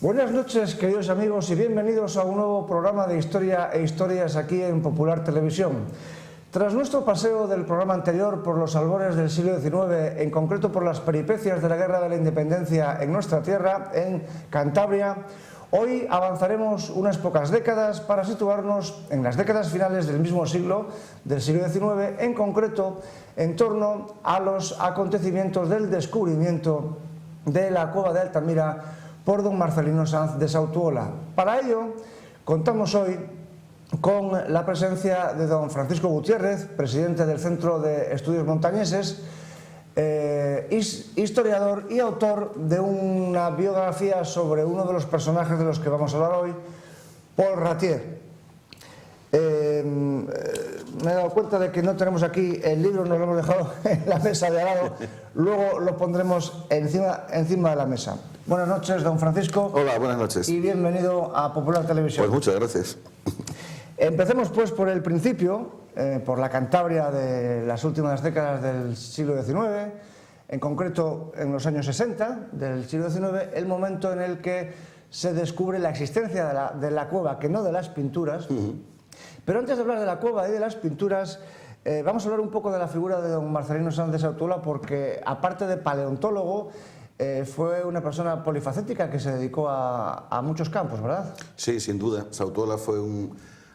Buenas noches, queridos amigos, y bienvenidos a un nuevo programa de Historia e Historias aquí en Popular Televisión. Tras nuestro paseo del programa anterior por los albores del siglo XIX, en concreto por las peripecias de la Guerra de la Independencia en nuestra tierra, en Cantabria, hoy avanzaremos unas pocas décadas para situarnos en las décadas finales del mismo siglo, del siglo XIX, en concreto en torno a los acontecimientos del descubrimiento de la cueva de Altamira por don Marcelino Sanz de Sautuola. Para ello, contamos hoy con la presencia de don Francisco Gutiérrez, presidente del Centro de Estudios Montañeses, historiador y autor de una biografía sobre uno de los personajes de los que vamos a hablar hoy, Paul Ratier. Me he dado cuenta de que no tenemos aquí el libro, nos lo hemos dejado en la mesa de al lado, luego lo pondremos encima de la mesa. Buenas noches, don Francisco. Hola, buenas noches. Y bienvenido a Popular Televisión. Pues muchas gracias. Empecemos pues por el principio, por la Cantabria de las últimas décadas del siglo XIX, en concreto en los años 60 del siglo XIX, el momento en el que se descubre la existencia de la cueva, que no de las pinturas. Pero antes de hablar de la cueva y de las pinturas, vamos a hablar un poco de la figura de don Marcelino Sanz de Sautuola, porque aparte de paleontólogo, fue una persona polifacética que se dedicó a muchos campos, ¿verdad? Sí, sin duda. Sautuola fue,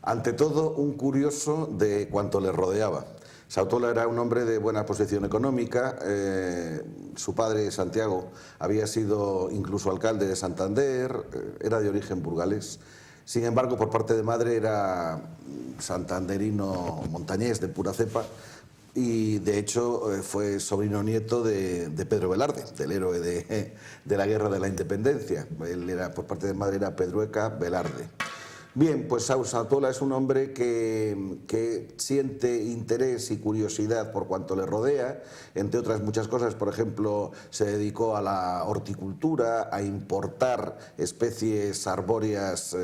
ante todo, un curioso de cuanto le rodeaba. Sautuola era un hombre de buena posición económica. Su padre, Santiago, había sido incluso alcalde de Santander, era de origen burgalés. Sin embargo, por parte de madre era santanderino montañés de pura cepa y, de hecho, fue sobrino nieto de Pedro Velarde, del héroe de la Guerra de la Independencia. Él era, por parte de madre, era Pedrueca Velarde. Bien, pues Sautuola es un hombre que siente interés y curiosidad por cuanto le rodea, entre otras muchas cosas. Por ejemplo, se dedicó a la horticultura, a importar especies arbóreas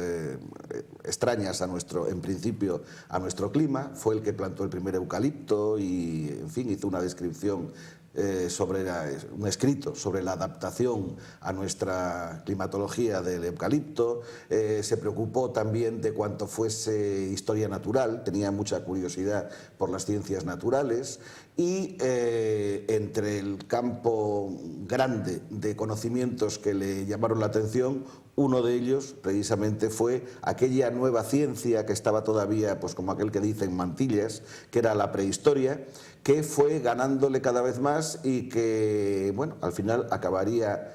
extrañas en principio, a nuestro clima. Fue el que plantó el primer eucalipto y, en fin, hizo una descripción un escrito sobre la adaptación a nuestra climatología del eucalipto. Se preocupó también de cuanto fuese historia natural, tenía mucha curiosidad por las ciencias naturales y entre el campo grande de conocimientos que le llamaron la atención, uno de ellos precisamente fue aquella nueva ciencia que estaba todavía, pues como aquel que dice, en mantillas, que era la prehistoria, que fue ganándole cada vez más y que, bueno, al final acabaría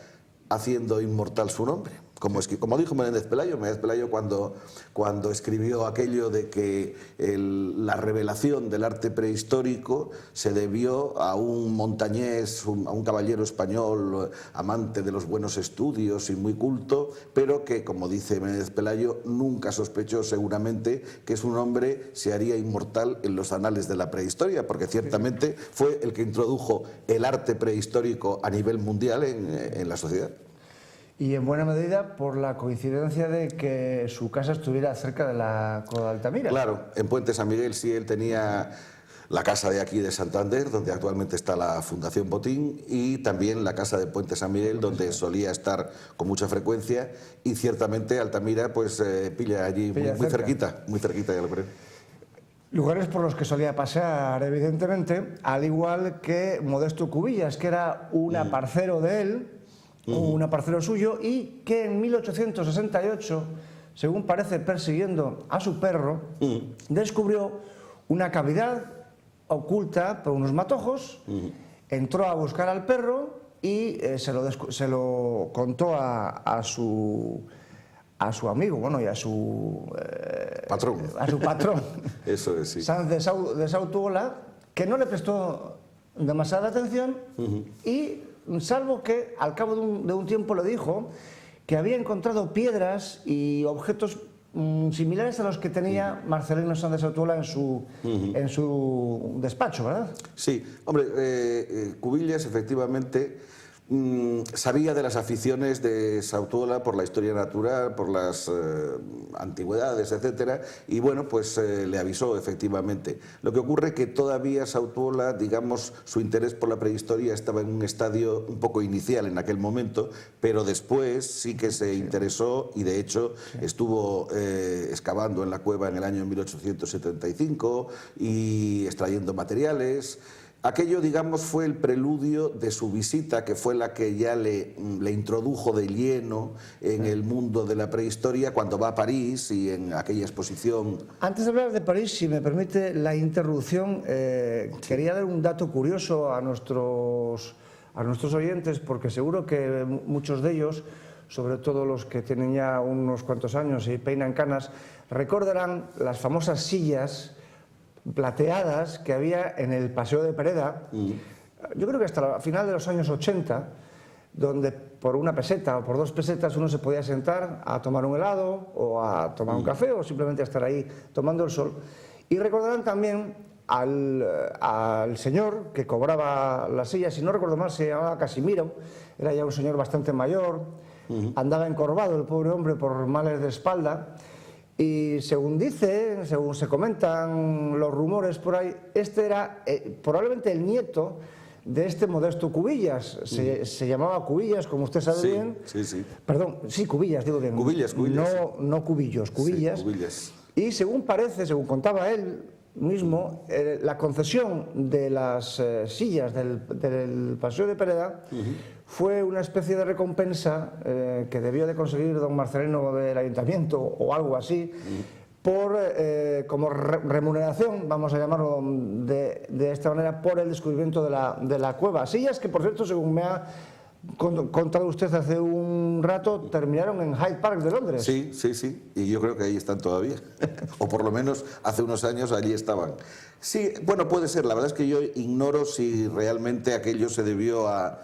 haciendo inmortal su nombre. Como dijo Menéndez Pelayo cuando escribió aquello de que la revelación del arte prehistórico se debió a un montañés, a un caballero español amante de los buenos estudios y muy culto, pero que, como dice Menéndez Pelayo, nunca sospechó seguramente que su nombre se haría inmortal en los anales de la prehistoria, porque ciertamente fue el que introdujo el arte prehistórico a nivel mundial en la sociedad. Y en buena medida por la coincidencia de que su casa estuviera cerca de la cueva de Altamira. Claro, en Puente San Miguel sí, él tenía la casa de aquí de Santander, donde actualmente está la Fundación Botín, y también la casa de Puente San Miguel, donde solía estar con mucha frecuencia, y ciertamente Altamira pues pilla allí muy cerquita, ya lo creo. Lugares por los que solía pasear, evidentemente, al igual que Modesto Cubillas, que era un aparcero de él, un aparcero suyo, y que en 1868, según parece persiguiendo a su perro, descubrió una cavidad oculta por unos matojos, entró a buscar al perro y se lo contó a su amigo, bueno, y a su patrón, Eso es, sí. Sanz de Sautuola, que no le prestó demasiada atención y, salvo que al cabo de un tiempo le dijo que había encontrado piedras y objetos similares a los que tenía Marcelino Sanz de Sautuola en su despacho, ¿verdad? Sí, hombre, Cubillas efectivamente Sabía de las aficiones de Sautiola por la historia natural, por las antigüedades, etcétera, y bueno, pues le avisó efectivamente. Lo que ocurre que todavía Sautiola, digamos, su interés por la prehistoria estaba en un estadio un poco inicial en aquel momento, pero después sí que se interesó y de hecho estuvo excavando en la cueva en el año 1875 y extrayendo materiales. Aquello, digamos, fue el preludio de su visita, que fue la que ya le introdujo de lleno en el mundo de la prehistoria cuando va a París y en aquella exposición. Antes de hablar de París, si me permite la interrupción, quería dar un dato curioso a nuestros oyentes, porque seguro que muchos de ellos, sobre todo los que tienen ya unos cuantos años y peinan canas, recordarán las famosas sillas plateadas que había en el Paseo de Pereda, yo creo que hasta la final de los años 80, donde por una peseta o por 2 pesetas uno se podía sentar a tomar un helado o a tomar un café o simplemente a estar ahí tomando el sol. Y recordarán también al señor que cobraba las sillas, si no recuerdo mal se llamaba Casimiro, era ya un señor bastante mayor, andaba encorvado el pobre hombre por males de espalda. Y según se comentan los rumores por ahí, este era probablemente el nieto de este Modesto Cubillas. Se llamaba Cubillas, como usted sabe bien. Sí, sí. Perdón, sí, Cubillas, digo bien. Cubillas. No Cubillos, Cubillas. Sí, Cubillas. Y según parece, según contaba él mismo, la concesión de las sillas del Paseo de Pereda fue una especie de recompensa que debió de conseguir don Marcelino del Ayuntamiento o algo así, como remuneración, vamos a llamarlo de esta manera, por el descubrimiento de la cueva. Sillas que, por cierto, según me ha contado usted hace un rato, terminaron en Hyde Park de Londres. Sí, sí, sí, y yo creo que ahí están todavía, o por lo menos hace unos años allí estaban. Sí, bueno, puede ser, la verdad es que yo ignoro si realmente aquello se debió a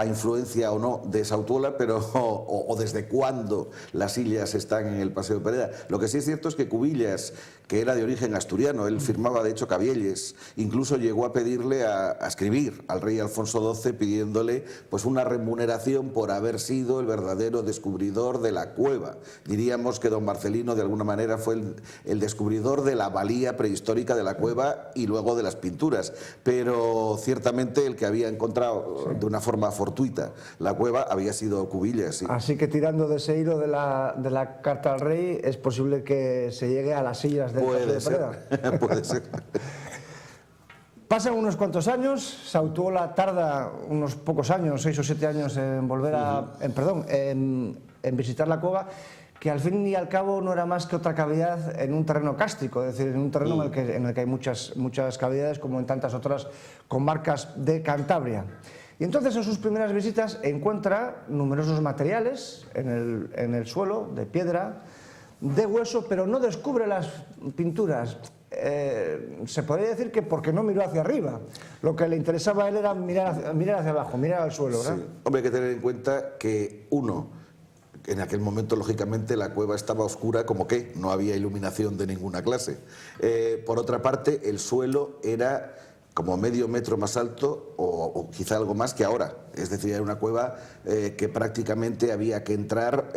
influencia o no de Sautiola, pero o desde cuándo las sillas están en el Paseo de Pereda. Lo que sí es cierto es que Cubillas, que era de origen asturiano, él firmaba de hecho Cabielles, incluso llegó a pedirle a escribir al rey Alfonso XII pidiéndole pues una remuneración por haber sido el verdadero descubridor de la cueva. Diríamos que don Marcelino de alguna manera fue el descubridor de la valía prehistórica de la cueva y luego de las pinturas, pero ciertamente el que había encontrado de una forma fortuita la cueva había sido Cubillas. Sí. Así que tirando de ese hilo de la carta al rey, es posible que se llegue a las sillas del Paseo de Pereda. Puede ser. Pasan unos cuantos años, Sautiola tarda unos pocos años, 6 o 7 años en volver en visitar la cueva, que al fin y al cabo no era más que otra cavidad en un terreno cástrico, es decir, en un terreno en el que hay muchas cavidades, como en tantas otras comarcas de Cantabria. Y entonces en sus primeras visitas encuentra numerosos materiales en el suelo, de piedra, de hueso, pero no descubre las pinturas. Se podría decir que porque no miró hacia arriba. Lo que le interesaba a él era mirar hacia abajo, mirar al suelo, ¿verdad? Sí. Hombre, hay que tener en cuenta que en aquel momento, lógicamente, la cueva estaba oscura, como que no había iluminación de ninguna clase. Por otra parte, el suelo era como medio metro más alto o quizá algo más que ahora. Es decir, era una cueva que prácticamente había que entrar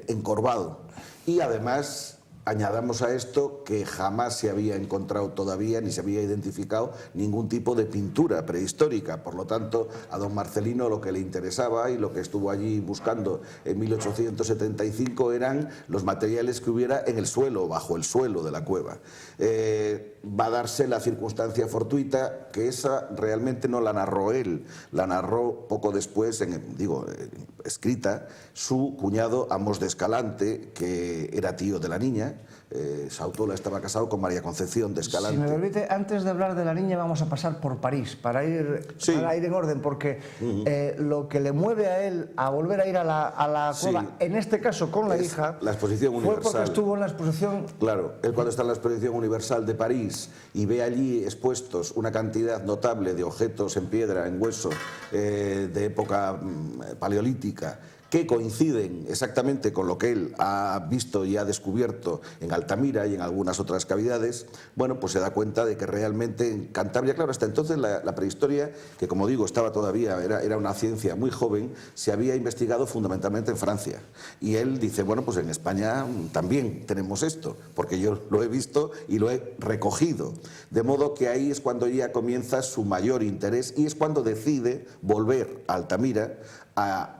encorvado. Y además, añadamos a esto que jamás se había encontrado todavía ni se había identificado ningún tipo de pintura prehistórica. Por lo tanto, a don Marcelino lo que le interesaba y lo que estuvo allí buscando en 1875 eran los materiales que hubiera en el suelo, bajo el suelo de la cueva. Va a darse la circunstancia fortuita que esa realmente no la narró él, la narró poco después, escrita, su cuñado Amos de Escalante, que era tío de la niña. Sautiola estaba casado con María Concepción de Escalante. Si me permite, antes de hablar de la niña vamos a pasar por París, para ir en orden, porque lo que le mueve a él a volver a ir a la cueva, en este caso con la hija, la exposición universal. Fue porque estuvo en la exposición. Claro, él cuando está en la exposición universal de París y ve allí expuestos una cantidad notable de objetos en piedra, en hueso, de época paleolítica, que coinciden exactamente con lo que él ha visto y ha descubierto en Altamira y en algunas otras cavidades, bueno, pues se da cuenta de que realmente en Cantabria, claro, hasta entonces la prehistoria, que como digo estaba todavía, era una ciencia muy joven, se había investigado fundamentalmente en Francia. Y él dice, bueno, pues en España también tenemos esto, porque yo lo he visto y lo he recogido. De modo que ahí es cuando ya comienza su mayor interés y es cuando decide volver a Altamira a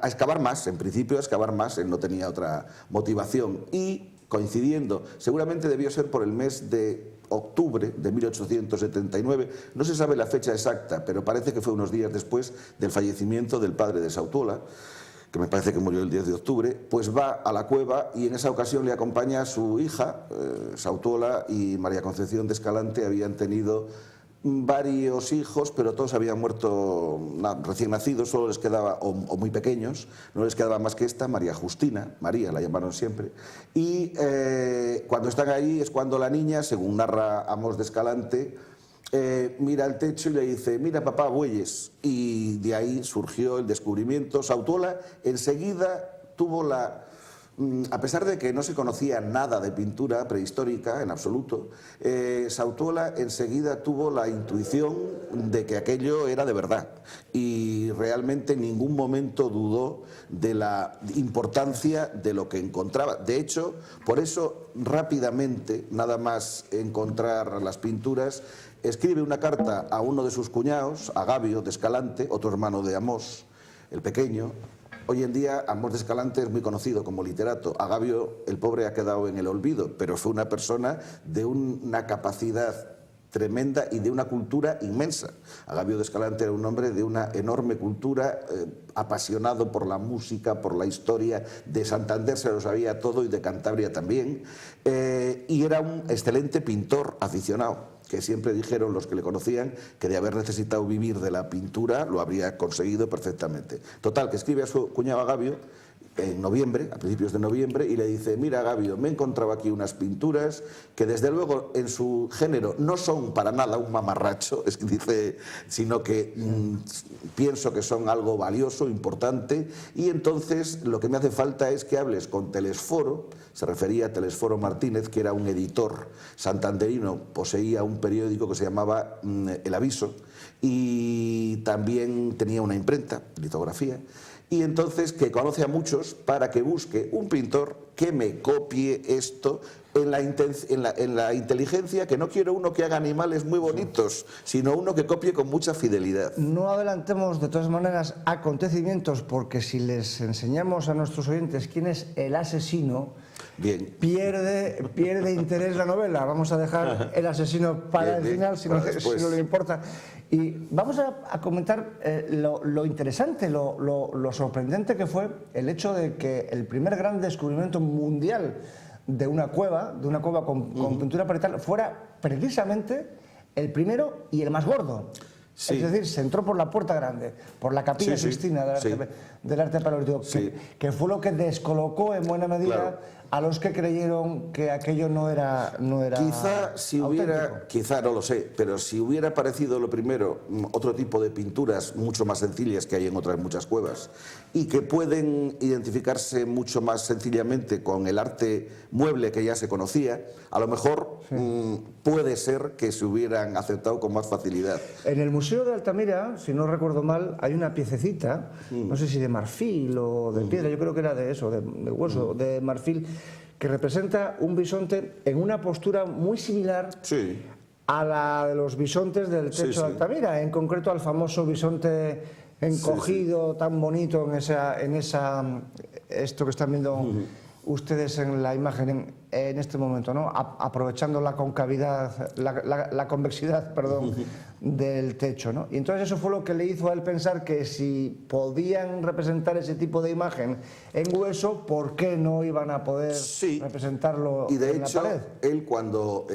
excavar más, en principio a excavar más, él no tenía otra motivación, y coincidiendo, seguramente debió ser por el mes de octubre de 1879, no se sabe la fecha exacta, pero parece que fue unos días después del fallecimiento del padre de Sautiola, que me parece que murió el 10 de octubre, pues va a la cueva y en esa ocasión le acompaña a su hija, Sautiola y María Concepción de Escalante habían tenido varios hijos, pero todos habían muerto recién nacidos, solo les quedaba, o muy pequeños, no les quedaba más que esta, María Justina, María la llamaron siempre, y cuando están ahí es cuando la niña, según narra Amós de Escalante, mira al techo y le dice, mira papá, bueyes, y de ahí surgió el descubrimiento. Sautiola enseguida tuvo a pesar de que no se conocía nada de pintura prehistórica en absoluto, Sautiola enseguida tuvo la intuición de que aquello era de verdad y realmente en ningún momento dudó de la importancia de lo que encontraba. De hecho, por eso rápidamente, nada más encontrar las pinturas, escribe una carta a uno de sus cuñados, a Gabio de Escalante, otro hermano de Amós, el pequeño. Hoy en día Amós de Escalante es muy conocido como literato. Agavio, el pobre, ha quedado en el olvido, pero fue una persona de una capacidad tremenda y de una cultura inmensa. Agavio de Escalante era un hombre de una enorme cultura, apasionado por la música, por la historia. De Santander se lo sabía todo y de Cantabria también. Y era un excelente pintor aficionado, que siempre dijeron los que le conocían que de haber necesitado vivir de la pintura lo habría conseguido perfectamente. Total, que escribe a su cuñado Agavio en noviembre, a principios de noviembre, y le dice, mira Agavio, me he encontrado aquí unas pinturas que desde luego en su género no son para nada un mamarracho, es que dice, sino que pienso que son algo valioso, importante, y entonces lo que me hace falta es que hables con Telesforo. Se refería a Telesforo Martínez, que era un editor santanderino, poseía un periódico que se llamaba El Aviso y también tenía una imprenta, litografía, y entonces que conoce a muchos para que busque un pintor que me copie esto en la inteligencia, que no quiero uno que haga animales muy bonitos, sino uno que copie con mucha fidelidad. No adelantemos de todas maneras acontecimientos, porque si les enseñamos a nuestros oyentes quién es el asesino, bien, pierde interés la novela. Vamos a dejar el asesino para el final, si no le importa. Y vamos a comentar lo interesante, lo sorprendente que fue el hecho de que el primer gran descubrimiento mundial de una cueva con pintura parietal fuera precisamente el primero y el más gordo. Sí. Es decir, se entró por la puerta grande, por la Capilla Sixtina del arte paleolítico, que fue lo que descolocó en buena medida, claro, a los que creyeron que aquello no era quizá si hubiera, auténtico. Quizá no lo sé, pero si hubiera aparecido lo primero otro tipo de pinturas mucho más sencillas que hay en otras muchas cuevas y que pueden identificarse mucho más sencillamente con el arte mueble que ya se conocía, a lo mejor puede ser que se hubieran aceptado con más facilidad. En el Museo de Altamira, si no recuerdo mal, hay una piececita, no sé si de marfil o de piedra, yo creo que era de eso, de hueso, de marfil, que representa un bisonte en una postura muy similar a la de los bisontes del techo de Altamira, en concreto al famoso bisonte encogido, tan bonito en esto que están viendo ustedes en la imagen en este momento, ¿no? Aprovechando la concavidad, la convexidad, perdón, del techo, ¿no? Y entonces eso fue lo que le hizo a él pensar que si podían representar ese tipo de imagen en hueso, ¿por qué no iban a poder representarlo en la pared? Y de hecho, él cuando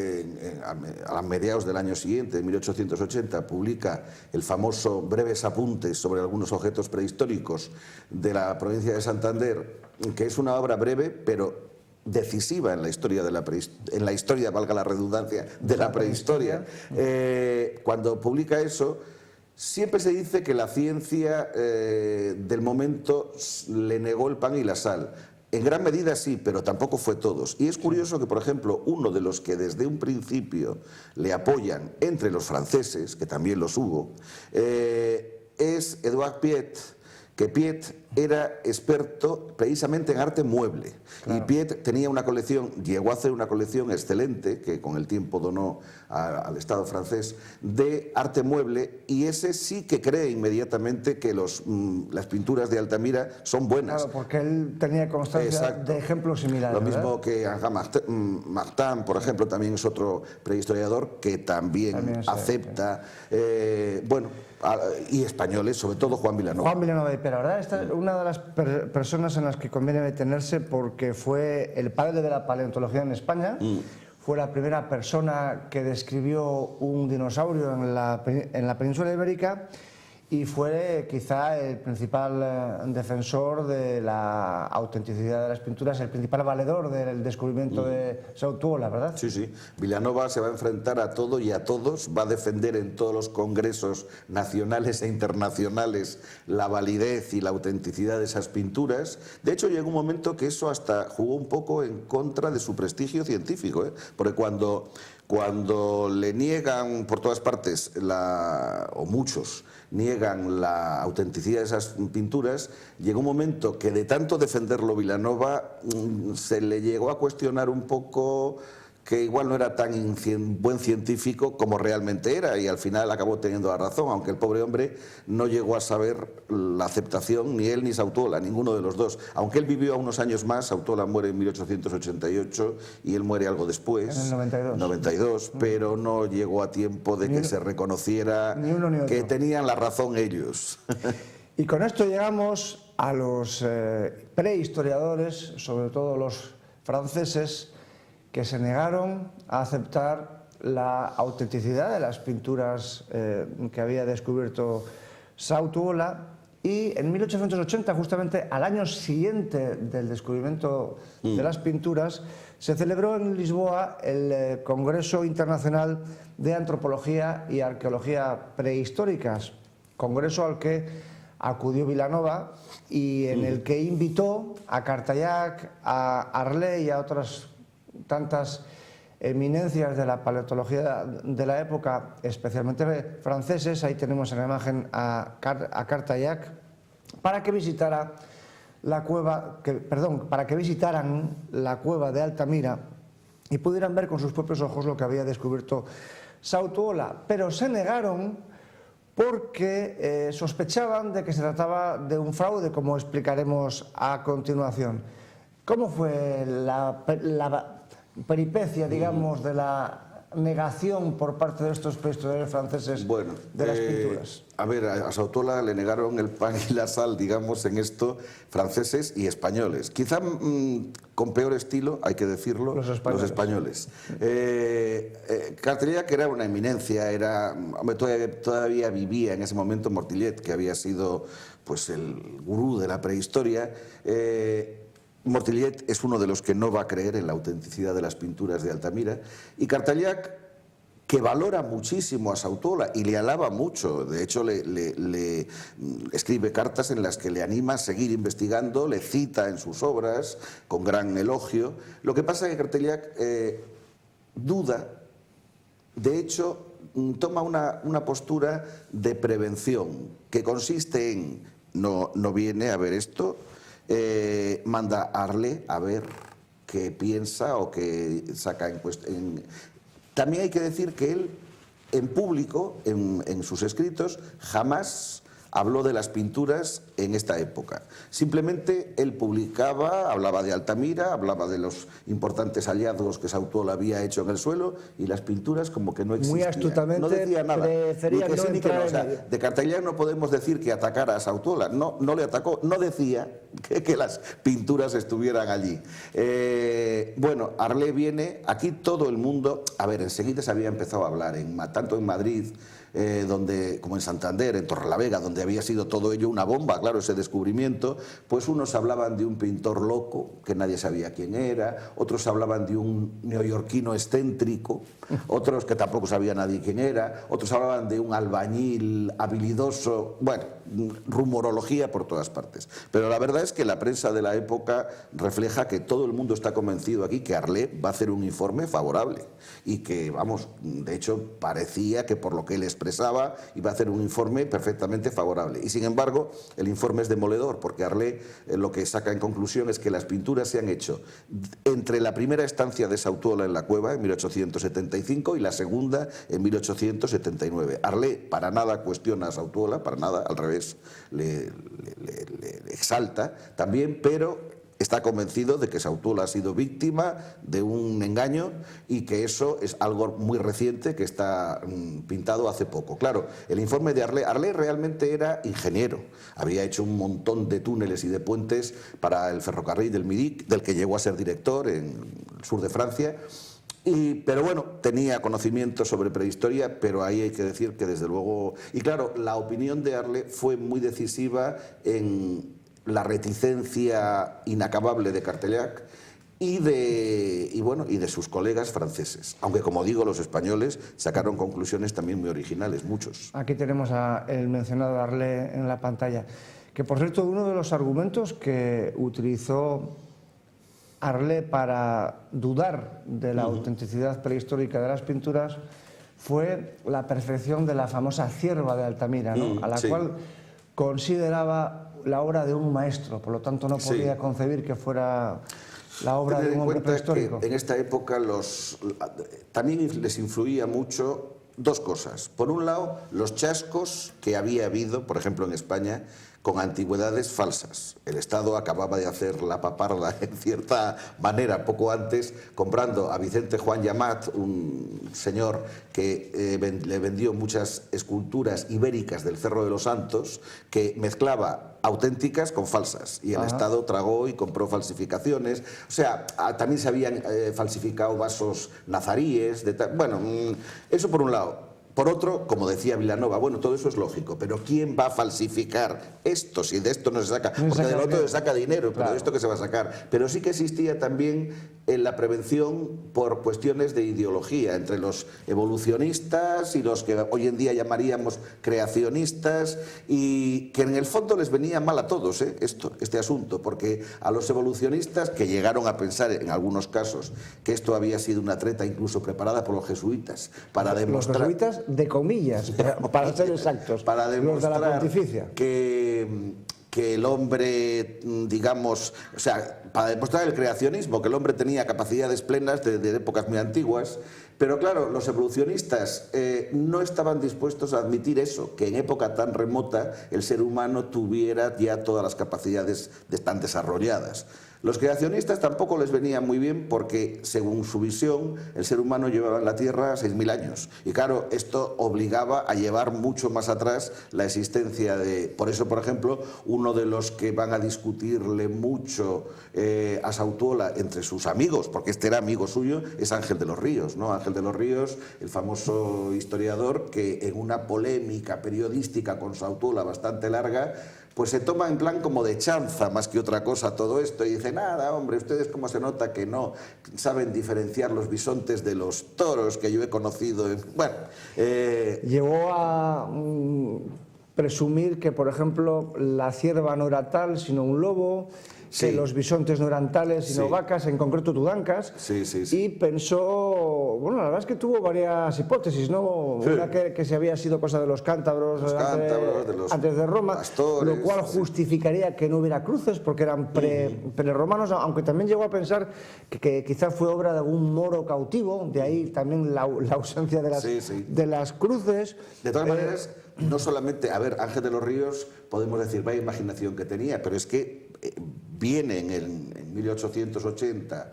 a mediados del año siguiente, en 1880, publica el famoso Breves apuntes sobre algunos objetos prehistóricos de la provincia de Santander, que es una obra breve, pero decisiva en la historia en la historia, valga la redundancia, de la prehistoria. Cuando publica eso, Siempre se dice que la ciencia del momento le negó el pan y la sal. En gran medida sí, pero tampoco fue todos. Y es curioso que, por ejemplo, uno de los que desde un principio le apoyan entre los franceses, que también los hubo, es Edouard Piet, que Piet era experto precisamente en arte mueble. Claro. Y Piet tenía una colección, llegó a hacer una colección excelente, que con el tiempo donó al Estado francés, de arte mueble, y ese sí que cree inmediatamente que las pinturas de Altamira son buenas. Claro, porque él tenía constancia de ejemplos similares. Lo mismo que Henri Martin, por ejemplo, también es otro prehistoriador que también acepta. Bueno, y españoles, sobre todo Juan Vilanova. Juan Vilanova, pero la verdad, esta es una de las personas en las que conviene detenerse porque fue el padre de la paleontología en España, fue la primera persona que describió un dinosaurio en la península ibérica y fue quizá el principal defensor de la autenticidad de las pinturas, el principal valedor del descubrimiento de Sautuola, ¿verdad? Sí, sí. Vilanova se va a enfrentar a todo y a todos, va a defender en todos los congresos nacionales e internacionales la validez y la autenticidad de esas pinturas. De hecho, llegó un momento que eso hasta jugó un poco en contra de su prestigio científico, porque cuando le niegan por todas partes, o muchos niegan la autenticidad de esas pinturas, llegó un momento que de tanto defenderlo Vilanova se le llegó a cuestionar un poco que igual no era tan buen científico como realmente era, y al final acabó teniendo la razón, aunque el pobre hombre no llegó a saber la aceptación, ni él ni Sautuola, ninguno de los dos. Aunque él vivió unos años más, Sautuola muere en 1888 y él muere algo después, en el 92, pero no llegó a tiempo de que se reconociera que tenían la razón ellos. Y con esto llegamos a los prehistoriadores, sobre todo los franceses, que se negaron a aceptar la autenticidad de las pinturas que había descubierto Sautuola, y en 1880, justamente al año siguiente del descubrimiento de las pinturas, se celebró en Lisboa el Congreso Internacional de Antropología y Arqueología Prehistóricas, congreso al que acudió Vilanova y en el que invitó a Cartayac, a Arlé y a otras tantas eminencias de la paleontología de la época, especialmente franceses. Ahí tenemos en la imagen a Cartayac, para que visitaran la cueva de Altamira y pudieran ver con sus propios ojos lo que había descubierto Sautuola, pero se negaron porque sospechaban de que se trataba de un fraude, como explicaremos a continuación. ¿Cómo fue la peripecia, digamos, de la negación por parte de estos prehistoriadores franceses de las pinturas? A ver, a Sautuola le negaron el pan y la sal, digamos, en esto, franceses y españoles. Quizá con peor estilo, hay que decirlo, los españoles. Cartayac era una eminencia, todavía vivía en ese momento Mortillet, que había sido pues el gurú de la prehistoria. Mortillet es uno de los que no va a creer en la autenticidad de las pinturas de Altamira, y Cartayac, que valora muchísimo a Sautuola y le alaba mucho, de hecho le escribe cartas en las que le anima a seguir investigando, le cita en sus obras con gran elogio. Lo que pasa es que Cartayac duda, de hecho toma una postura de prevención, que consiste en no viene a ver esto, manda a Arlé a ver qué piensa o qué saca en cuestión. También hay que decir que él, en público, en sus escritos, jamás habló de las pinturas en esta época. Simplemente él publicaba, hablaba de Altamira, hablaba de los importantes hallazgos que Sautuola había hecho en el suelo, y las pinturas como que no existían. Muy astutamente no decía nada. Prefería no entrar en ello. De Cartayac no podemos decir que atacara a Sautuola, no le atacó, no decía que las pinturas estuvieran allí. Bueno, Arlé viene, aquí todo el mundo, a ver, enseguida se había empezado a hablar, tanto en Madrid donde, como en Santander, en Torrelavega, donde había sido todo ello una bomba, claro, ese descubrimiento, pues unos hablaban de un pintor loco, que nadie sabía quién era, otros hablaban de un neoyorquino excéntrico, otros que tampoco sabía nadie quién era, otros hablaban de un albañil habilidoso, bueno, rumorología por todas partes. Pero la verdad es que la prensa de la época refleja que todo el mundo está convencido aquí que Arlé va a hacer un informe favorable y que, vamos, de hecho parecía que por lo que él expresaba iba a hacer un informe perfectamente favorable. Y sin embargo, el informe es demoledor porque Arlé lo que saca en conclusión es que las pinturas se han hecho entre la primera estancia de Sautuola en la cueva en 1875 y la segunda en 1879. Arlé para nada cuestiona a Sautuola, para nada, al revés, le exalta también, pero está convencido de que Sautuola ha sido víctima de un engaño y que eso es algo muy reciente que está pintado hace poco. Claro, el informe de Arlé realmente era ingeniero, había hecho un montón de túneles y de puentes para el ferrocarril del Midi, del que llegó a ser director en el sur de Francia. Pero bueno, tenía conocimiento sobre prehistoria, pero ahí hay que decir que desde luego... Y claro, la opinión de Arlé fue muy decisiva en la reticencia inacabable de Cartellac y de sus colegas franceses. Aunque, como digo, los españoles sacaron conclusiones también muy originales, muchos. Aquí tenemos el mencionado Arlé en la pantalla, que por cierto, uno de los argumentos que utilizó Arlé para dudar de la autenticidad prehistórica de las pinturas fue la perfección de la famosa cierva de Altamira, ¿no? A la cual consideraba la obra de un maestro, por lo tanto no podía concebir que fuera la obra de un hombre prehistórico. En esta época también les influía mucho dos cosas. Por un lado, los chascos que había habido, por ejemplo en España, con antigüedades falsas. El Estado acababa de hacer la paparda, en cierta manera, poco antes, comprando a Vicente Juan Llamat, un señor que le vendió muchas esculturas ibéricas del Cerro de los Santos, que mezclaba auténticas con falsas. Y el Estado tragó y compró falsificaciones. O sea, también se habían falsificado vasos nazaríes. Bueno, eso por un lado. Por otro, como decía Vilanova, bueno, todo eso es lógico, pero ¿quién va a falsificar esto si de esto no se saca? Porque del otro se saca dinero, pero de esto que se va a sacar. Pero sí que existía también en la prevención por cuestiones de ideología entre los evolucionistas y los que hoy en día llamaríamos creacionistas, y que en el fondo les venía mal a todos este asunto, porque a los evolucionistas, que llegaron a pensar en algunos casos que esto había sido una treta incluso preparada por los jesuitas para demostrar... Los jesuitas de comillas, para ser exactos, para demostrar los de la pontificia. Que el hombre, digamos, o sea, para demostrar el creacionismo, que el hombre tenía capacidades plenas de épocas muy antiguas, pero claro, los evolucionistas no estaban dispuestos a admitir eso, que en época tan remota el ser humano tuviera ya todas las capacidades tan desarrolladas. Los creacionistas tampoco les venía muy bien porque, según su visión, el ser humano llevaba en la Tierra 6.000 años. Y claro, esto obligaba a llevar mucho más atrás la existencia de... Por eso, por ejemplo, uno de los que van a discutirle mucho a Sautuola entre sus amigos, porque este era amigo suyo, es Ángel de los Ríos, ¿no? Ángel de los Ríos, el famoso historiador que en una polémica periodística con Sautuola bastante larga, pues se toma en plan como de chanza más que otra cosa todo esto y dice, nada, hombre, ustedes cómo se nota que no saben diferenciar los bisontes de los toros que yo he conocido. Bueno, llegó a presumir que, por ejemplo, la cierva no era tal, sino un lobo, que los bisontes no eran tales, sino vacas, en concreto tudancas, y pensó, bueno, la verdad es que tuvo varias hipótesis, ¿no? Una que se había sido cosa de los cántabros, antes de Roma, pastores, lo cual justificaría que no hubiera cruces, porque eran pre-romanos, aunque también llegó a pensar que quizás fue obra de algún moro cautivo, de ahí también la ausencia de las cruces. De todas maneras, no solamente, a ver, Ángel de los Ríos, podemos decir, vaya imaginación que tenía, pero es que vienen en 1880,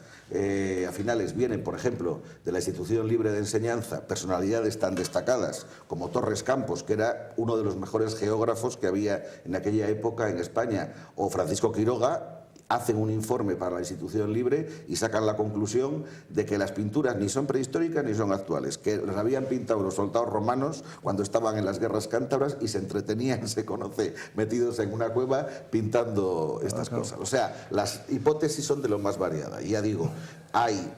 a finales, vienen, por ejemplo, de la Institución Libre de Enseñanza, personalidades tan destacadas como Torres Campos, que era uno de los mejores geógrafos que había en aquella época en España, o Francisco Quiroga, hacen un informe para la institución libre y sacan la conclusión de que las pinturas ni son prehistóricas ni son actuales, que las habían pintado los soldados romanos cuando estaban en las guerras cántabras y se entretenían, se conoce, metidos en una cueva pintando estas cosas. O sea, las hipótesis son de lo más variadas. Y ya digo, hay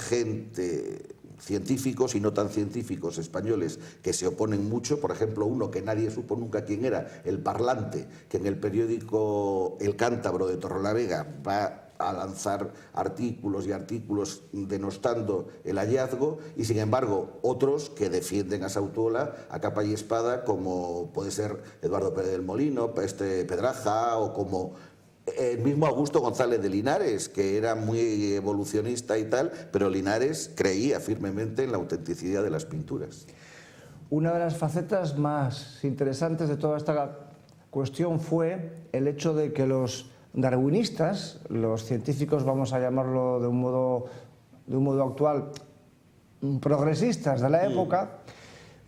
gente, científicos y no tan científicos españoles, que se oponen mucho. Por ejemplo, uno que nadie supo nunca quién era, el Parlante, que en el periódico El Cántabro de Torrelavega va a lanzar artículos y artículos denostando el hallazgo, y sin embargo otros que defienden a Sautuola a capa y espada, como puede ser Eduardo Pérez del Molino, Pedraja, o como el mismo Augusto González de Linares, que era muy evolucionista y tal, pero Linares creía firmemente en la autenticidad de las pinturas. Una de las facetas más interesantes de toda esta cuestión fue el hecho de que los darwinistas, los científicos, vamos a llamarlo de un modo actual, progresistas de la época,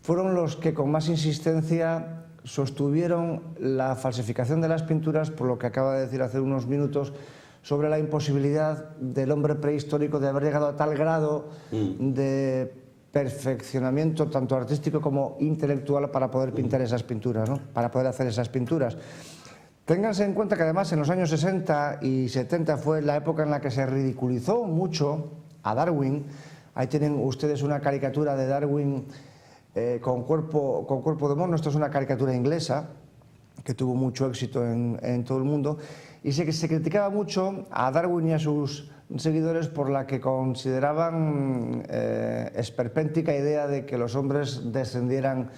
fueron los que con más insistencia sostuvieron la falsificación de las pinturas, por lo que acaba de decir hace unos minutos, sobre la imposibilidad del hombre prehistórico de haber llegado a tal grado de perfeccionamiento tanto artístico como intelectual para poder pintar esas pinturas, ¿no? Para poder hacer esas pinturas. Ténganse en cuenta que además en los años 60 y 70 fue la época en la que se ridiculizó mucho a Darwin. Ahí tienen ustedes una caricatura de Darwin con cuerpo de mono. Esto es una caricatura inglesa que tuvo mucho éxito en todo el mundo, y se criticaba mucho a Darwin y a sus seguidores por la que consideraban esperpéntica idea de que los hombres descendieran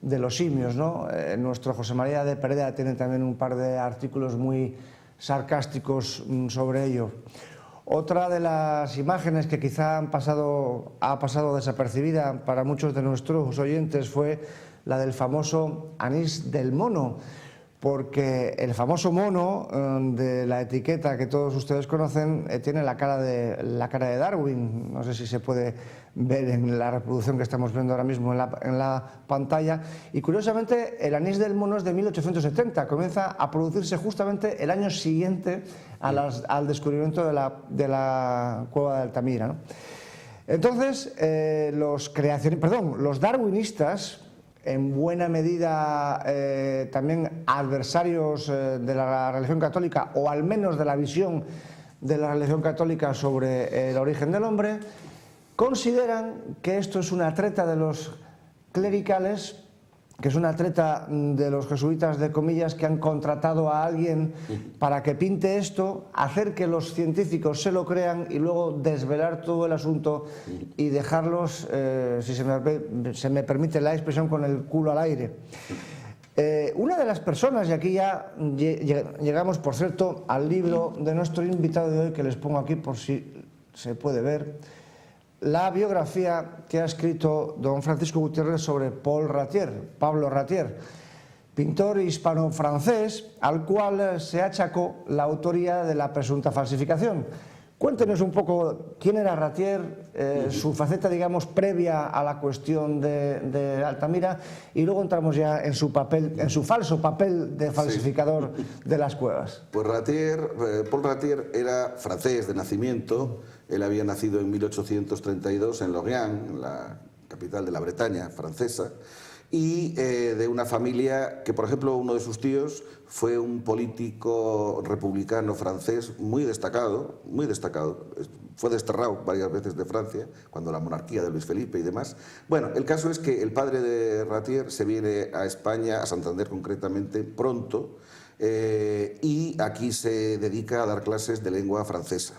de los simios, ¿no? Nuestro José María de Pereda tiene también un par de artículos muy sarcásticos sobre ello. Otra de las imágenes que quizá ha pasado desapercibida para muchos de nuestros oyentes fue la del famoso anís del mono, porque el famoso mono de la etiqueta que todos ustedes conocen tiene la cara de Darwin. No sé si se puede ver en la reproducción que estamos viendo ahora mismo en la pantalla. Y curiosamente el anís del mono es de 1870, comienza a producirse justamente el año siguiente al descubrimiento de la cueva de Altamira, ¿no? Entonces los darwinistas, en buena medida también adversarios de la religión católica, o al menos de la visión de la religión católica sobre el origen del hombre, consideran que esto es una treta de los clericales, que es una treta de los jesuitas, de comillas, que han contratado a alguien para que pinte esto, hacer que los científicos se lo crean y luego desvelar todo el asunto y dejarlos, si se me permite la expresión, con el culo al aire. Una de las personas, y aquí ya llegamos, por cierto, al libro de nuestro invitado de hoy, que les pongo aquí por si se puede ver, la biografía que ha escrito don Francisco Gutiérrez sobre Pablo Ratier, pintor hispano-francés, al cual se achacó la autoría de la presunta falsificación. Cuéntenos un poco quién era Ratier, su faceta, digamos, previa a la cuestión de Altamira, y luego entramos ya en su falso papel de falsificador de las cuevas. Pues Paul Ratier era francés de nacimiento. Él había nacido en 1832 en Lorient, en la capital de la Bretaña francesa, y de una familia que, por ejemplo, uno de sus tíos fue un político republicano francés muy destacado, fue desterrado varias veces de Francia, cuando la monarquía de Luis Felipe y demás. Bueno, el caso es que el padre de Ratier se viene a España, a Santander concretamente, pronto, y aquí se dedica a dar clases de lengua francesa.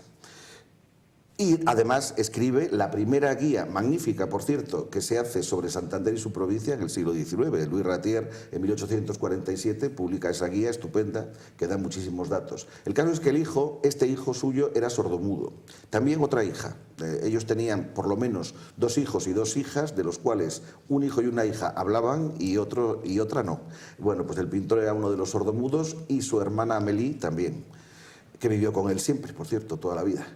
Y además escribe la primera guía, magnífica por cierto, que se hace sobre Santander y su provincia en el siglo XIX. Louis Ratier en 1847 publica esa guía estupenda que da muchísimos datos. El caso es que este hijo suyo era sordomudo. También otra hija. Ellos tenían por lo menos 2 hijos y 2 hijas, de los cuales un hijo y una hija hablaban y otra no. Bueno, pues el pintor era uno de los sordomudos y su hermana Amélie también, que vivió con él siempre, por cierto, toda la vida.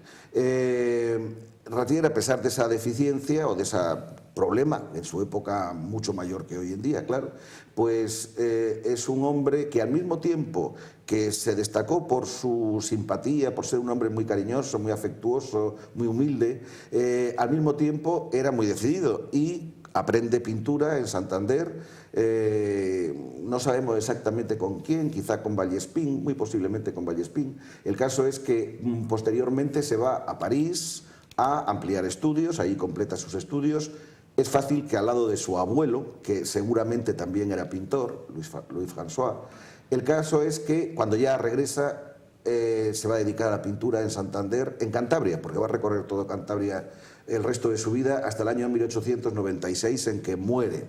Ratier, a pesar de esa deficiencia o de esa problema, en su época mucho mayor que hoy en día, claro, pues es un hombre que al mismo tiempo que se destacó por su simpatía, por ser un hombre muy cariñoso, muy afectuoso, muy humilde, al mismo tiempo era muy decidido y aprende pintura en Santander, no sabemos exactamente con quién, quizá con Vallespín, muy posiblemente con Vallespín. El caso es que posteriormente se va a París a ampliar estudios, ahí completa sus estudios. Es fácil que al lado de su abuelo, que seguramente también era pintor, Louis François, el caso es que cuando ya regresa se va a dedicar a la pintura en Santander, en Cantabria, porque va a recorrer todo Cantabria el resto de su vida hasta el año 1896 en que muere.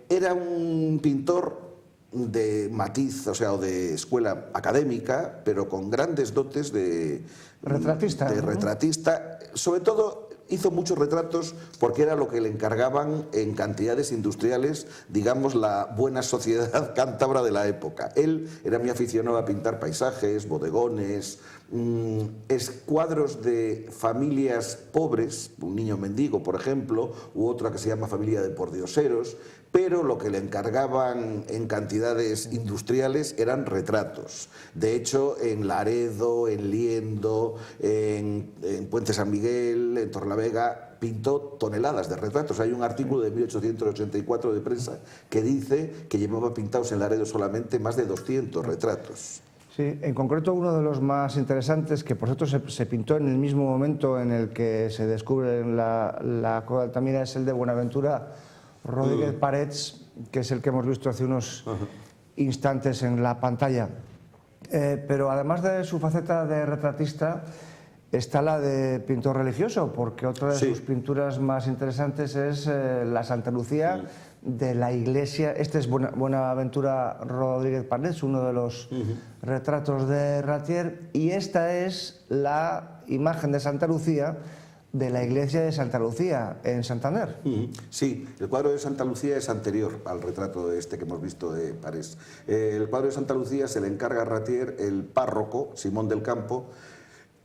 Era un pintor de matiz, o sea, o de escuela académica, pero con grandes dotes de retratista. De retratista. Sobre todo hizo muchos retratos porque era lo que le encargaban en cantidades industriales, digamos, la buena sociedad cántabra de la época. Él era muy aficionado a pintar paisajes, bodegones, cuadros de familias pobres, un niño mendigo, por ejemplo, u otra que se llama familia de pordioseros, pero lo que le encargaban en cantidades industriales eran retratos. De hecho, en Laredo, en Liendo, en Puente San Miguel, en Torlavega, pintó toneladas de retratos. Hay un artículo de 1884 de prensa que dice que llevaba pintados en Laredo solamente más de 200 retratos. Sí, en concreto uno de los más interesantes, que por cierto se pintó en el mismo momento en el que se descubre la Cueva de Altamira, es el de Buenaventura Rodríguez Parets, que es el que hemos visto hace unos instantes en la pantalla. Pero además de su faceta de retratista, está la de pintor religioso, porque otra de sus pinturas más interesantes es la Santa Lucía de la iglesia. Este es Buenaventura Rodríguez Parets, uno de los retratos de Ratier, y esta es la imagen de Santa Lucía de la iglesia de Santa Lucía en Santander. Sí, el cuadro de Santa Lucía es anterior al retrato este que hemos visto de Parés. El cuadro de Santa Lucía se le encarga a Ratier el párroco Simón del Campo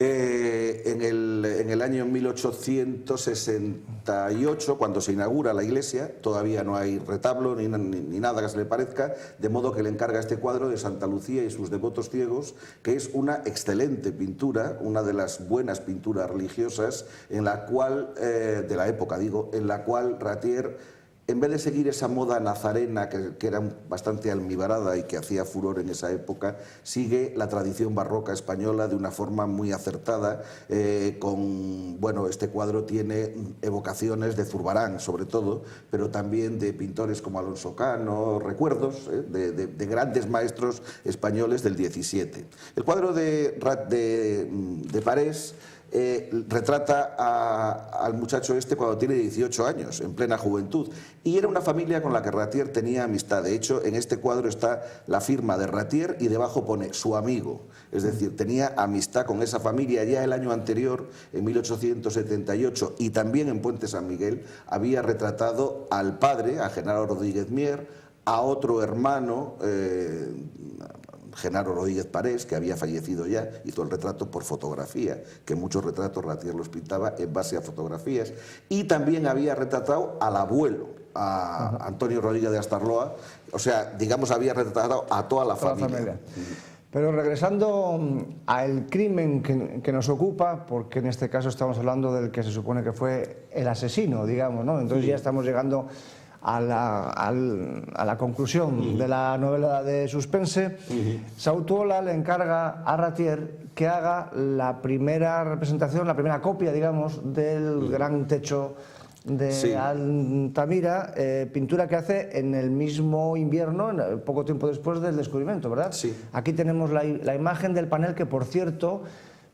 en el año 1868, cuando se inaugura la iglesia. Todavía no hay retablo ni nada que se le parezca, de modo que le encarga este cuadro de Santa Lucía y sus devotos ciegos, que es una excelente pintura, una de las buenas pinturas religiosas en la cual, de la época digo, en la cual Ratier, en vez de seguir esa moda nazarena que era bastante almibarada y que hacía furor en esa época, sigue la tradición barroca española de una forma muy acertada. Este cuadro tiene evocaciones de Zurbarán, sobre todo, pero también de pintores como Alonso Cano, recuerdos de grandes maestros españoles del 17. El cuadro de Parés retrata al muchacho este cuando tiene 18 años, en plena juventud, y era una familia con la que Ratier tenía amistad. De hecho, en este cuadro está la firma de Ratier y debajo pone su amigo, es decir, tenía amistad con esa familia. Ya el año anterior, en 1878, y también en Puente San Miguel, había retratado al padre, a Genaro Rodríguez Mier, a otro hermano, Genaro Rodríguez Parés, que había fallecido ya, hizo el retrato por fotografía, que muchos retratos Ratier los pintaba en base a fotografías, y también había retratado al abuelo, a Antonio Rodríguez de Astarloa, o sea, digamos, había retratado a toda la familia. Pero regresando al crimen que nos ocupa, porque en este caso estamos hablando del que se supone que fue el asesino, digamos, ¿no? Entonces ya estamos llegando a la conclusión de la novela de suspense. Sautuola le encarga a Ratier que haga la primera representación, la primera copia, digamos, del gran techo de Altamira, pintura que hace en el mismo invierno, poco tiempo después del descubrimiento, ¿verdad? Sí. Aquí tenemos la imagen del panel que, por cierto,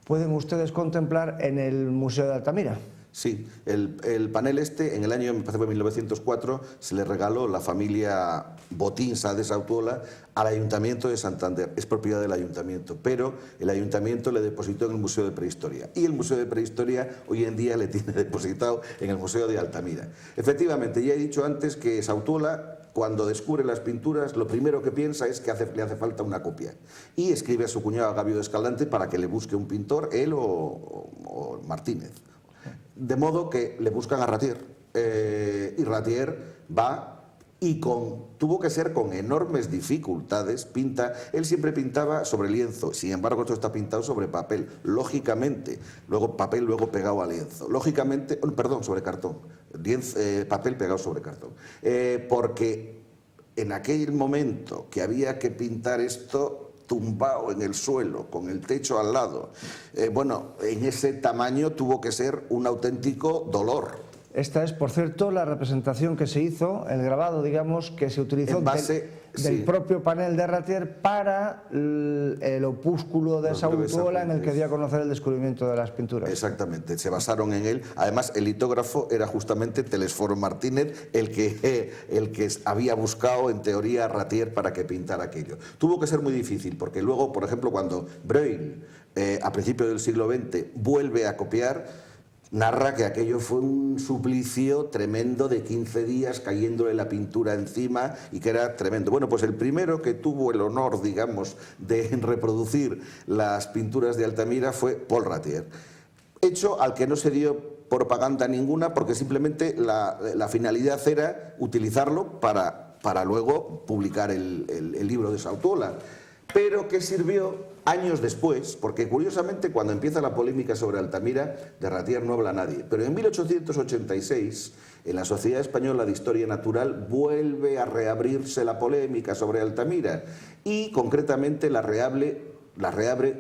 pueden ustedes contemplar en el Museo de Altamira. Sí, el panel este, en el año 1904, se le regaló la familia Botín de Sautuola al Ayuntamiento de Santander. Es propiedad del Ayuntamiento, pero el Ayuntamiento le depositó en el Museo de Prehistoria. Y el Museo de Prehistoria hoy en día le tiene depositado en el Museo de Altamira. Efectivamente, ya he dicho antes que Sautuola, cuando descubre las pinturas, lo primero que piensa es que le hace falta una copia. Y escribe a su cuñado Gabio de Escalante para que le busque un pintor, él o Martínez. De modo que le buscan a Ratier. y Ratier va y tuvo que ser con enormes dificultades, él siempre pintaba sobre lienzo, sin embargo esto está pintado sobre papel, lógicamente, luego papel luego pegado a lienzo, lógicamente, perdón, sobre cartón, papel pegado sobre cartón, porque en aquel momento que había que pintar esto tumbado en el suelo, con el techo al lado, bueno, en ese tamaño tuvo que ser un auténtico dolor. Esta es, por cierto, la representación que se hizo, el grabado, digamos, que se utilizó del propio panel de Ratier para el opúsculo de Sautiola en el que dio a conocer el descubrimiento de las pinturas. Exactamente, se basaron en él. Además, el litógrafo era justamente Telesforo Martínez, el que había buscado, en teoría, a Ratier para que pintara aquello. Tuvo que ser muy difícil, porque luego, por ejemplo, cuando Breuil, a principios del siglo XX, vuelve a copiar, narra que aquello fue un suplicio tremendo de 15 días cayéndole la pintura encima y que era tremendo. Bueno, pues el primero que tuvo el honor, digamos, de reproducir las pinturas de Altamira fue Paul Ratier, hecho al que no se dio propaganda ninguna porque simplemente la finalidad era utilizarlo para luego publicar el libro de Sautiola, pero que sirvió años después, porque curiosamente cuando empieza la polémica sobre Altamira, de Ratier no habla nadie, pero en 1886, en la Sociedad Española de Historia Natural, vuelve a reabrirse la polémica sobre Altamira y concretamente la reabre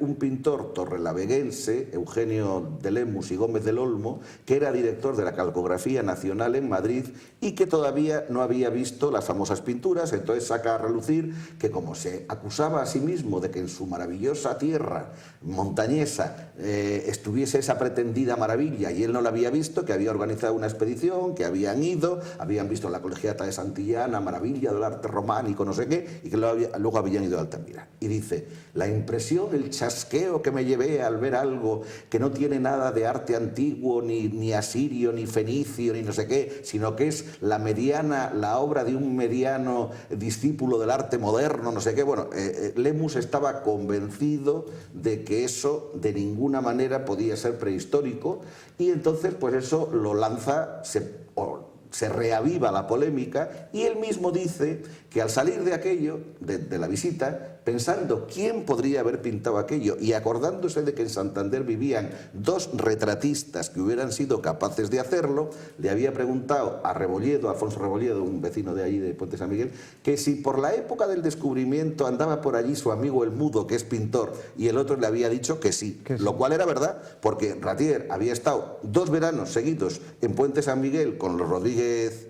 un pintor torrelaveguense, Eugenio de Lemus y Gómez del Olmo, que era director de la Calcografía Nacional en Madrid y que todavía no había visto las famosas pinturas. Entonces saca a relucir que, como se acusaba a sí mismo de que en su maravillosa tierra montañesa estuviese esa pretendida maravilla y él no la había visto, que había organizado una expedición, que habían ido, habían visto la Colegiata de Santillana, maravilla del arte románico, no sé qué, y que luego habían ido a Altamira. Y dice, la impresión, el chasqueo que me llevé al ver algo que no tiene nada de arte antiguo, ni asirio, ni fenicio, ni no sé qué, sino que es la obra de un mediano discípulo del arte moderno, no sé qué. Bueno, Lemus estaba convencido de que eso de ninguna manera podía ser prehistórico y entonces pues eso lo lanza, se reaviva la polémica y él mismo dice que al salir de aquello, de la visita, pensando quién podría haber pintado aquello y acordándose de que en Santander vivían dos retratistas que hubieran sido capaces de hacerlo, le había preguntado a Rebolledo, Alfonso Rebolledo, un vecino de allí de Puente San Miguel, que si por la época del descubrimiento andaba por allí su amigo el Mudo, que es pintor, y el otro le había dicho que sí, lo cual era verdad, porque Ratier había estado 2 veranos seguidos en Puente San Miguel con los Rodríguez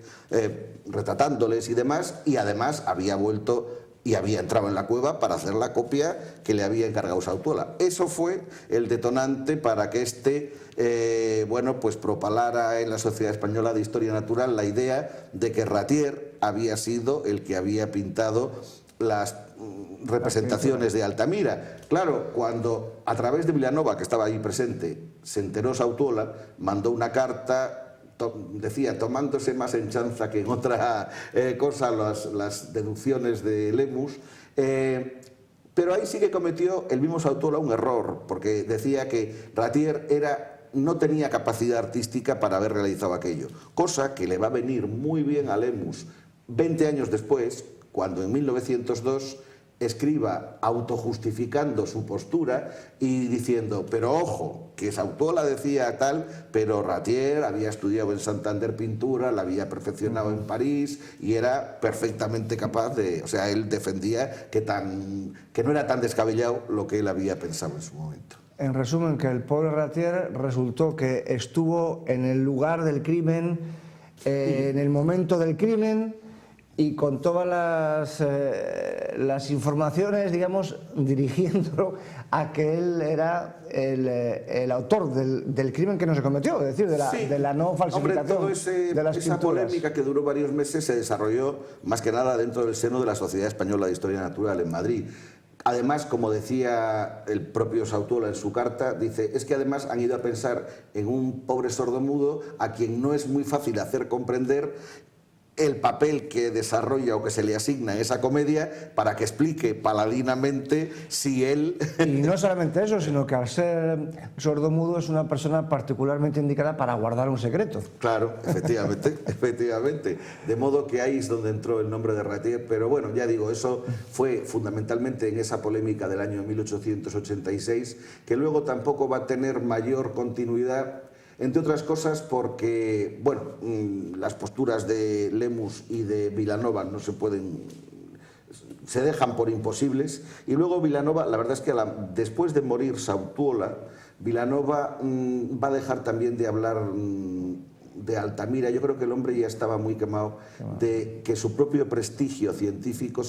retratándoles y demás, y además había vuelto y había entrado en la cueva para hacer la copia que le había encargado Sautiola. Eso fue el detonante para que bueno, pues propalara en la Sociedad Española de Historia Natural la idea de que Ratier había sido el que había pintado las representaciones de Altamira. Claro, cuando a través de Vilanova, que estaba ahí presente, se enteró Sautiola, mandó una carta, decía, tomándose más en chanza que en otra cosa las deducciones de Lemus, pero ahí sí que cometió el mismo Sautiola un error, porque decía que Ratier no tenía capacidad artística para haber realizado aquello, cosa que le va a venir muy bien a Lemus 20 años después, cuando en 1902 escriba autojustificando su postura y diciendo, pero ojo, que Sautiola decía tal, pero Ratier había estudiado en Santander pintura, la había perfeccionado en París y era perfectamente capaz de... O sea, él defendía que no era tan descabellado lo que él había pensado en su momento. En resumen, que el pobre Ratier resultó que estuvo en el lugar del crimen, en el momento del crimen, y con todas las informaciones, digamos, dirigiéndolo a que él era el autor del crimen que no se cometió, es decir, de la no falsificación de las esa pinturas. Polémica que duró varios meses se desarrolló más que nada dentro del seno de la Sociedad Española de Historia Natural en Madrid. Además, como decía el propio Sautiola en su carta, dice, es que además han ido a pensar en un pobre sordomudo a quien no es muy fácil hacer comprender el papel que desarrolla o que se le asigna en esa comedia para que explique paladinamente si él... Y no solamente eso, sino que al ser sordomudo es una persona particularmente indicada para guardar un secreto. Claro, efectivamente, efectivamente. De modo que ahí es donde entró el nombre de Ratier, pero bueno, ya digo, eso fue fundamentalmente en esa polémica del año 1886, que luego tampoco va a tener mayor continuidad. Entre otras cosas porque, bueno, las posturas de Lemus y de Vilanova no se pueden, se dejan por imposibles. Y luego Vilanova, la verdad es que después de morir Sautuola, Vilanova va a dejar también de hablar de Altamira. Yo creo que el hombre ya estaba muy quemado de que su propio prestigio científico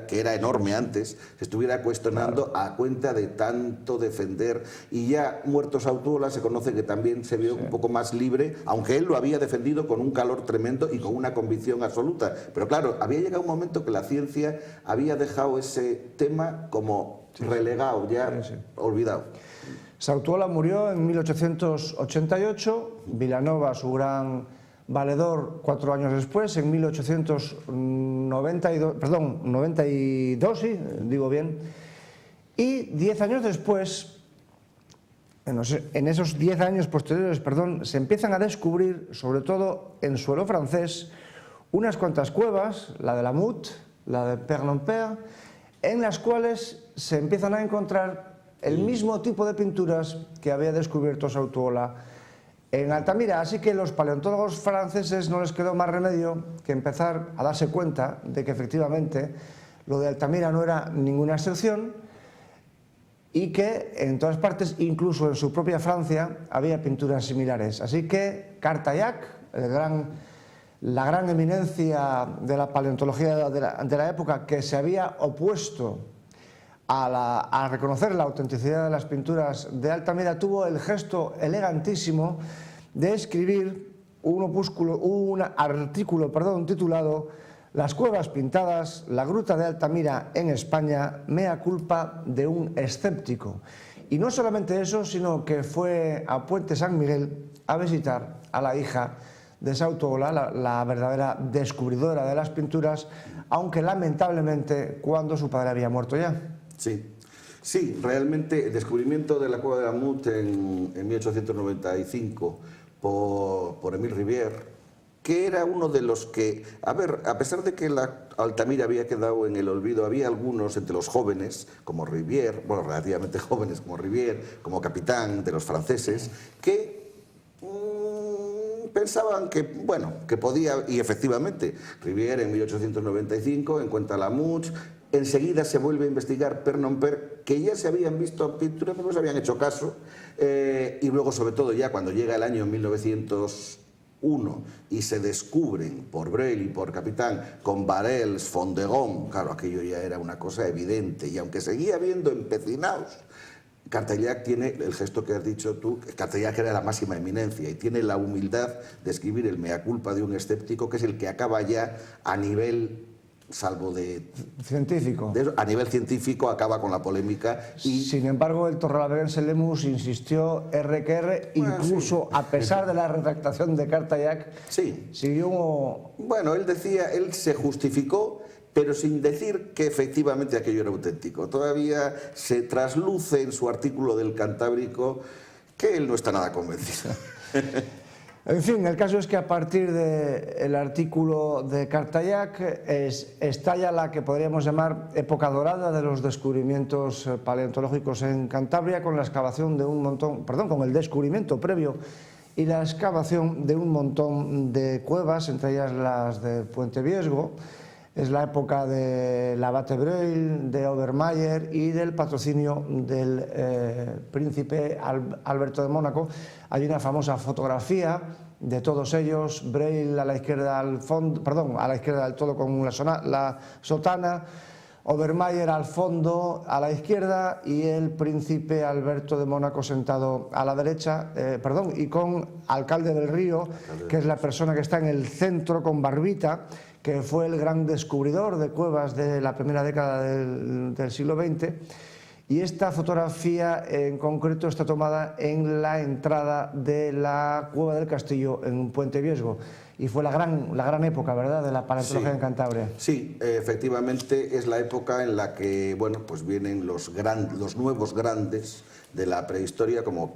que era enorme antes, se estuviera cuestionando a cuenta de tanto defender. Y ya muerto Sautuola se conoce que también se vio un poco más libre, aunque él lo había defendido con un calor tremendo y con una convicción absoluta. Pero claro, había llegado un momento que la ciencia había dejado ese tema como relegado, ya olvidado. Sautuola murió en 1888, Vilanova, su gran valedor, 4 años después, en 1892, sí, digo bien, y 10 años después, en esos 10 años posteriores, se empiezan a descubrir, sobre todo en suelo francés, unas cuantas cuevas, la de la Mut, la de Père-Nompère, en las cuales se empiezan a encontrar el mismo tipo de pinturas que había descubierto Sautuola en Altamira. Así que los paleontólogos franceses no les quedó más remedio que empezar a darse cuenta de que efectivamente lo de Altamira no era ninguna excepción y que en todas partes, incluso en su propia Francia, había pinturas similares. Así que Cartaillac, la gran eminencia de la paleontología de la época, que se había opuesto a reconocer la autenticidad de las pinturas de Altamira, tuvo el gesto elegantísimo de escribir un artículo titulado "Las cuevas pintadas, la gruta de Altamira en España, mea culpa de un escéptico". Y no solamente eso, sino que fue a Puente San Miguel a visitar a la hija de Sautuola, la verdadera descubridora de las pinturas, aunque lamentablemente cuando su padre había muerto ya. Sí, realmente el descubrimiento de la cueva de la Mut en 1895 por Émile Rivière, que era uno de los que, a pesar de que la Altamira había quedado en el olvido, había algunos entre los jóvenes, como Rivière, bueno, relativamente jóvenes como Rivière, como capitán de los franceses, que pensaban que, bueno, que podía, y efectivamente, Rivière en 1895 encuentra la Mut. Enseguida se vuelve a investigar Père-Nompère, que ya se habían visto pinturas, pero no se habían hecho caso, y luego, sobre todo, ya cuando llega el año 1901 y se descubren por Breuil y por Capitán con Barels, Fondegón, claro, aquello ya era una cosa evidente, y aunque seguía habiendo empecinados, Cartaillac tiene el gesto que has dicho tú. Cartaillac era la máxima eminencia y tiene la humildad de escribir el mea culpa de un escéptico, que es el que acaba ya a nivel, salvo de científico, a nivel científico, acaba con la polémica. Y sin embargo, el torrelavega Lemus insistió R que R, incluso a pesar de la retractación de Cartaillac, siguió. Bueno, él decía, él se justificó, pero sin decir que efectivamente aquello era auténtico. Todavía se trasluce en su artículo del Cantábrico que él no está nada convencido. En fin, el caso es que a partir del artículo de Cartaillac estalla la que podríamos llamar época dorada de los descubrimientos paleontológicos en Cantabria, con la excavación de un montón, con el descubrimiento previo y la excavación de un montón de cuevas, entre ellas las de Puente Viesgo. Es la época del abate Breuil, de Obermayr y del patrocinio del príncipe Alberto de Mónaco. Hay una famosa fotografía de todos ellos, Breuil a la izquierda al fondo, a la izquierda del todo con la sotana, Obermayr al fondo a la izquierda y el príncipe Alberto de Mónaco sentado a la derecha, y con Alcalde del Río, que es la persona que está en el centro con barbita, que fue el gran descubridor de cuevas de la primera década del siglo XX y esta fotografía en concreto está tomada en la entrada de la Cueva del Castillo en Puente Viesgo, y fue la gran época, ¿verdad?, de la paleontología en Cantabria. Sí, efectivamente es la época en la que, bueno, pues vienen los nuevos grandes de la prehistoria como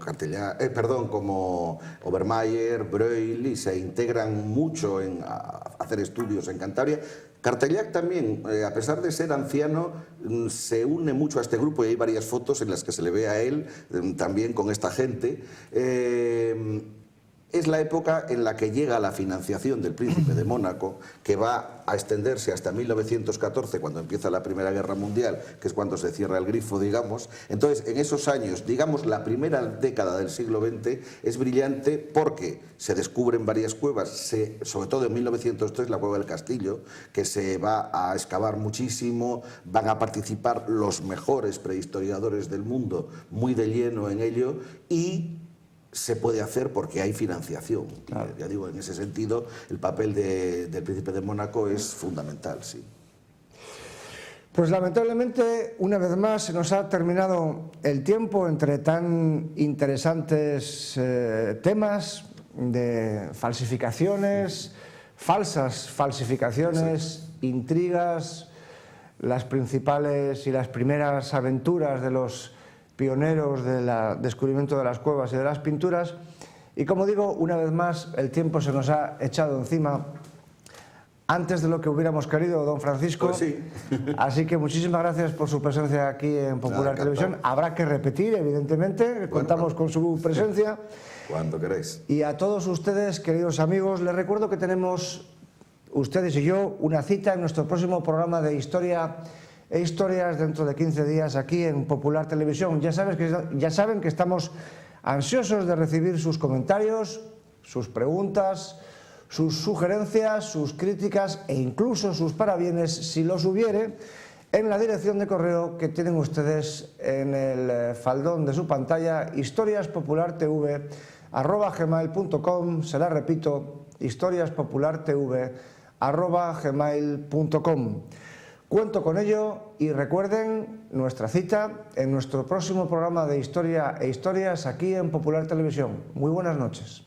como Obermayr, Breuil, y se integran mucho a hacer estudios en Cantabria. Cartellac también, a pesar de ser anciano, se une mucho a este grupo y hay varias fotos en las que se le ve a él también con esta gente. Es la época en la que llega la financiación del Príncipe de Mónaco, que va a extenderse hasta 1914, cuando empieza la Primera Guerra Mundial, que es cuando se cierra el grifo, digamos. Entonces, en esos años, digamos, la primera década del siglo XX es brillante porque se descubren varias cuevas, sobre todo en 1903 la Cueva del Castillo, que se va a excavar muchísimo, van a participar los mejores prehistoriadores del mundo, muy de lleno en ello, y se puede hacer porque hay financiación. Claro. Ya digo, en ese sentido, el papel del Príncipe de Mónaco es fundamental, sí. Pues lamentablemente, una vez más, se nos ha terminado el tiempo entre tan interesantes temas de falsificaciones, falsas falsificaciones, intrigas, las principales y las primeras aventuras de los pioneros del descubrimiento de las cuevas y de las pinturas, y como digo, una vez más el tiempo se nos ha echado encima antes de lo que hubiéramos querido, don Francisco. Pues sí. Así que muchísimas gracias por su presencia aquí en Popular Televisión. Habrá que repetir, evidentemente, contamos con su presencia. Cuando queráis. Y a todos ustedes, queridos amigos, les recuerdo que tenemos, ustedes y yo, una cita en nuestro próximo programa de Historia e Historias dentro de 15 días aquí en Popular Televisión. Ya saben que estamos ansiosos de recibir sus comentarios, sus preguntas, sus sugerencias, sus críticas e incluso sus parabienes, si los hubiere, en la dirección de correo que tienen ustedes en el faldón de su pantalla, historiaspopulartv@gmail.com. Se la repito, historiaspopulartv@gmail.com. Cuento con ello y recuerden nuestra cita en nuestro próximo programa de Historia e Historias aquí en Popular Televisión. Muy buenas noches.